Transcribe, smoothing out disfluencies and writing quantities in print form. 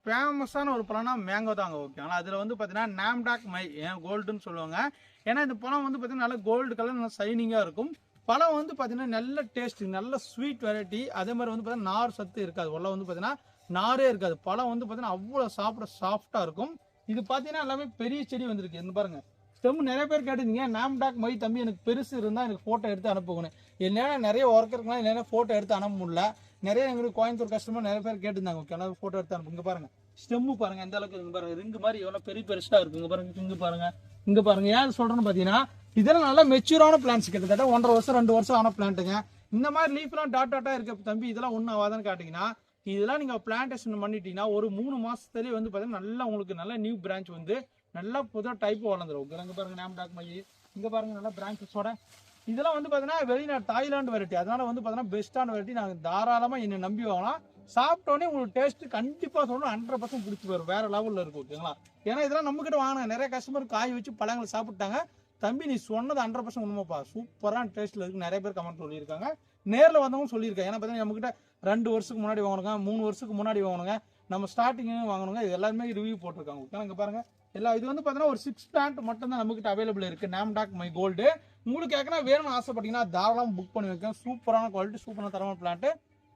ஃபேமஸான ஒரு பழம்னா மேங்கோ தாங்க. ஓகேங்களா, அதில் வந்து பார்த்தீங்கன்னா நாம்டாக் மை கோல்டுன்னு சொல்லுவாங்க. ஏன்னா இந்த பழம் வந்து பார்த்தீங்கன்னா நல்லா கோல்டு கலர், நல்லா ஷைனிங்காக இருக்கும். பழம் வந்து பார்த்தீங்கன்னா நல்ல டேஸ்ட், நல்ல ஸ்வீட் வெரைட்டி. அதே மாதிரி வந்து பார்த்தீங்கன்னா நார் சத்து இருக்காது, உள்ள வந்து பார்த்தீங்கன்னா நாரே இருக்காது. பழம் வந்து பார்த்தீங்கன்னா அவ்வளோ சாப்பிட சாஃப்டாக இருக்கும். இது பார்த்தீங்கன்னா எல்லாமே பெரிய செடி வந்திருக்கு. இந்த பாருங்க ஸ்டெம். நிறைய பேர் கேட்டிருந்தீங்க நாம்டாக் மை தம்பி எனக்கு பெருசு இருந்தால் எனக்கு ஃபோட்டோ எடுத்து அனுப்புகணும். என்னென்னா நிறைய ஒர்க் இருக்குன்னா இல்லைன்னா ஃபோட்டோ எடுத்து அனுப்ப முடியல. நிறைய எங்களுக்கு கோயம்புத்தூர் கஸ்டமர் நிறைய பேர் கேட்டிருந்தாங்க. ஓகே, ஃபோட்டோ எடுத்து அனுப்புங்க. பாருங்க ஸ்டெம்மு பாருங்க எந்த அளவுக்கு இருக்கு பாருங்க. ரிங்கு மாதிரி எவ்வளோ பெரிய பெருசாக இருக்குங்க பாருங்க. இங்கே பாருங்க, இங்கே பாருங்க. ஏன் சொல்கிறேன்னு பார்த்தீங்கன்னா இதெல்லாம் நல்லா மெச்சூரான பிளான்ஸ், கிட்டத்தட்ட 1.5 வருஷம் 2 வருஷம் ஆன பிளான்ட்டுங்க. இந்த மாதிரி லீஃப்லாம் டாட்டாக இருக்க தம்பி இதெல்லாம் ஒன்றும் ஆகாதுன்னு காட்டிங்கன்னா இதெல்லாம் நீங்கள் பிளான்டேஷன் பண்ணிட்டீங்கன்னா ஒரு 3 மாதத்துலேயே வந்து பார்த்தீங்கன்னா நல்லா உங்களுக்கு நல்ல நியூ பிரான்ச் வந்து நல்லா புதுசாக டைப்பு வளர்ந்துடும். இங்கே பாருங்க நாம்டாக் மை. இங்கே பாருங்க நல்லா பிரான்ச்சஸோட. இதெல்லாம் வந்து பார்த்தீங்கன்னா வெளிநாடு தாய்லாந்து வெரைட்டி. அதனால வந்து பார்த்தீங்கன்னா பெஸ்ட்டான வெரைட்டி. நாங்கள் தாராளமாக என்னை நம்பி வாங்கலாம். சாப்பிட்டோன்னே உங்களுக்கு டேஸ்ட் கண்டிப்பாக சொல்லணும் 100% பிடிச்சி போயிடும். வேற லெவலில் இருக்கும். ஓகேங்களா, ஏன்னா இதெல்லாம் நம்மகிட்ட வாங்கின நிறைய கஸ்டமர் காய் வச்சு பழங்களை சாப்பிட்டாங்க. தம்பி நீ சொன்னது 100% உண்மைப்பா, சூப்பரான டேஸ்ட்ல இருக்கு. நிறைய பேர் கமெண்ட் சொல்லியிருக்காங்க, நேரில் வந்தவங்க சொல்லியிருக்காங்க. ஏன்னா பார்த்தீங்கன்னா நம்மகிட்ட 2 வருஷத்துக்கு முன்னாடி வாங்கணுங்க, 3 வருஷத்துக்கு முன்னாடி வாங்கணுங்க, நம்ம ஸ்டார்டிங் வாங்கணுங்க. இது எல்லாருமே ரிவ்யூ போட்டிருக்காங்க. ஓகே, இங்கே பாருங்க எல்லாம். இது வந்து பார்த்தீங்கன்னா ஒரு 6 பிளான்ட் மட்டும் தான் நம்மகிட்ட அவைலபிள் இருக்கு. நாம்டாக் மை கோல்டு. உங்களுக்கு ஏற்கனவே வேணும்னு ஆசைப்பட்டீங்கன்னா தாராளமாக புக் பண்ணி வைக்கேன். சூப்பரான குவாலிட்டி, சூப்பரான தரமான பிளான்ட்.